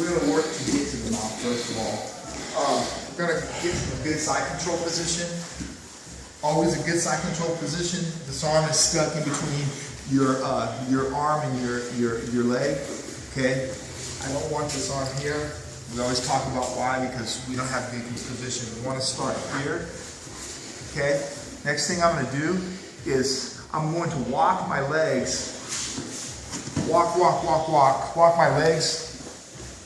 going to work to get to the mouth first of all. We're going to get to a good side control position. Always a good side control position. This arm is stuck in between your arm and your leg. Okay. I don't want this arm here. We always talk about why, because we don't have good position. We want to start here. Okay. Next thing I'm going to do is I'm going to walk my legs. Walk my legs.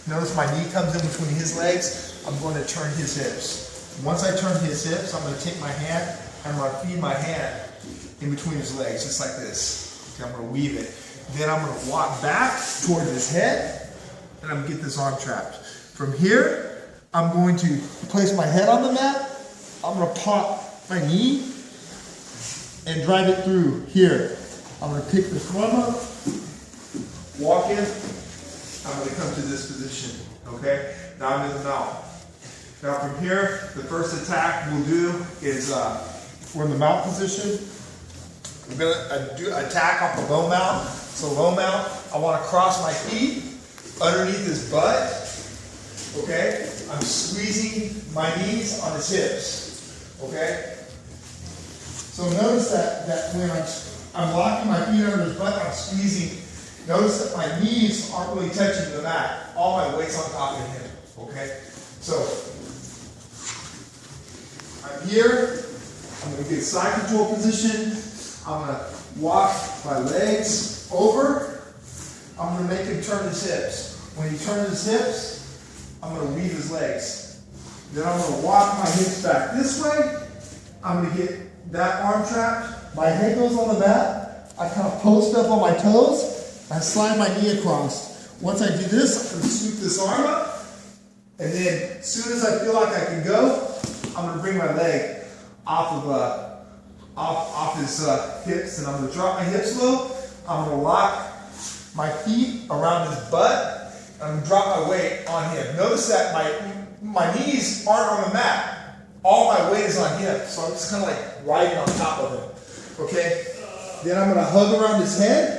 Notice my knee comes in between his legs. I'm going to turn his hips. Once I turn his hips, I'm going to take my hand and I'm going to feed my hand in between his legs, just like this. Okay, I'm going to weave it. Then I'm going to walk back towards his head and I'm going to get this arm trapped. From here, I'm going to place my head on the mat. I'm going to pop my knee and drive it through here. I'm going to pick this arm up, walk in. I'm going to come to this position. Okay? Now I'm in the mount. Now from here, the first attack we'll do is we're in the mount position. We're going to do attack off the low mount. So low mount, I want to cross my feet underneath his butt. Okay? I'm squeezing my knees on his hips. Okay? So notice that when I'm locking my feet under his butt, I'm squeezing. Notice that my knees aren't really touching the mat. All my weight's on top of him. Okay? So, I'm here. I'm going to get side control position. I'm going to walk my legs over. I'm going to make him turn his hips. When he turns his hips, I'm going to weave his legs. Then I'm going to walk my hips back this way. I'm going to get that arm trapped. My head goes on the mat. I kind of post up on my toes. I slide my knee across. Once I do this, I'm going to scoop this arm up. And then as soon as I feel like I can go, I'm going to bring my leg off his hips, and I'm going to drop my hips low. I'm going to lock my feet around his butt, and I'm going to drop my weight on him. Notice that my knees aren't on the mat. All my weight is on him, so I'm just kind of like riding on top of him. Okay? Then I'm going to hug around his head.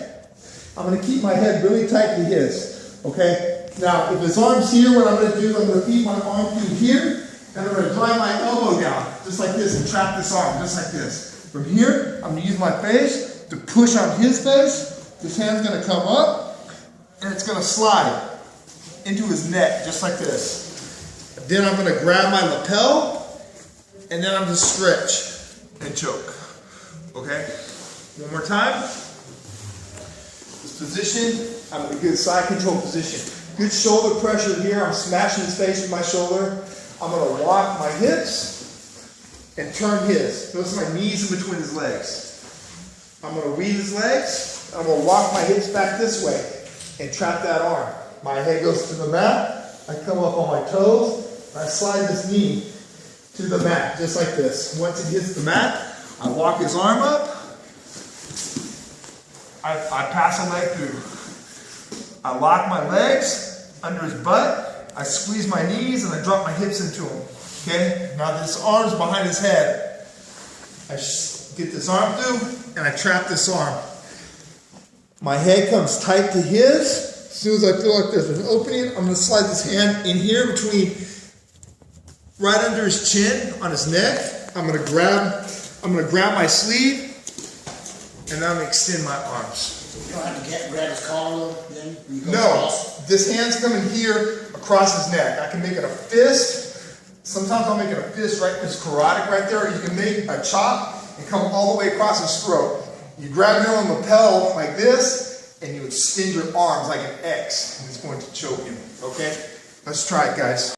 I'm going to keep my head really tight to his. Okay? Now, if his arm's here, what I'm going to do is I'm going to keep my arm through here, and I'm going to drive my elbow down, just like this, and trap this arm, just like this. From here, I'm going to use my face to push on his face. This hand's going to come up, and it's going to slide into his neck, just like this. Then I'm going to grab my lapel, and then I'm going to stretch and choke. Okay? One more time. This position, I'm in a good side control position. Good shoulder pressure here. I'm smashing his face with my shoulder. I'm going to walk my hips and turn his. Those are my knees in between his legs. I'm going to weave his legs. I'm going to walk my hips back this way and trap that arm. My head goes to the mat. I come up on my toes. And I slide this knee to the mat, just like this. Once it hits the mat, I walk his arm up. I pass a leg through. I lock my legs under his butt. I squeeze my knees and I drop my hips into him. Okay? Now this arm's behind his head. I get this arm through and I trap this arm. My head comes tight to his. As soon as I feel like there's an opening, I'm going to slide this hand in here between, right under his chin on his neck. I'm going to grab my sleeve. And then I'm going to extend my arms. You don't have to grab his collar then? No, this hand's coming here across his neck. I can make it a fist. Sometimes I'll make it a fist right in his carotid right there. Or you can make a chop and come all the way across his throat. You grab him on the lapel like this, and you extend your arms like an X, and it's going to choke him. Okay? Let's try it, guys.